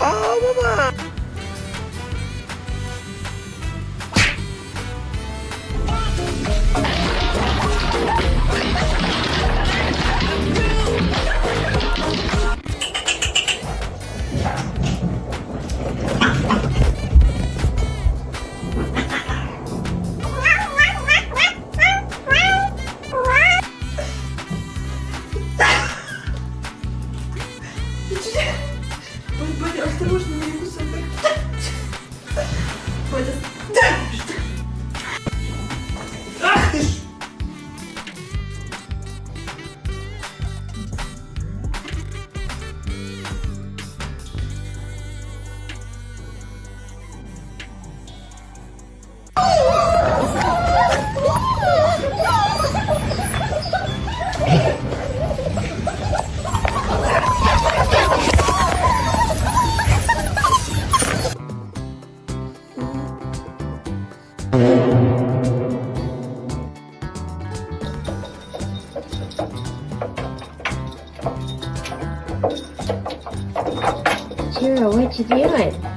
Mama. Бодя, осторожно, не кусай. Бодя. Ах ты ж! Cheryl, what you doing?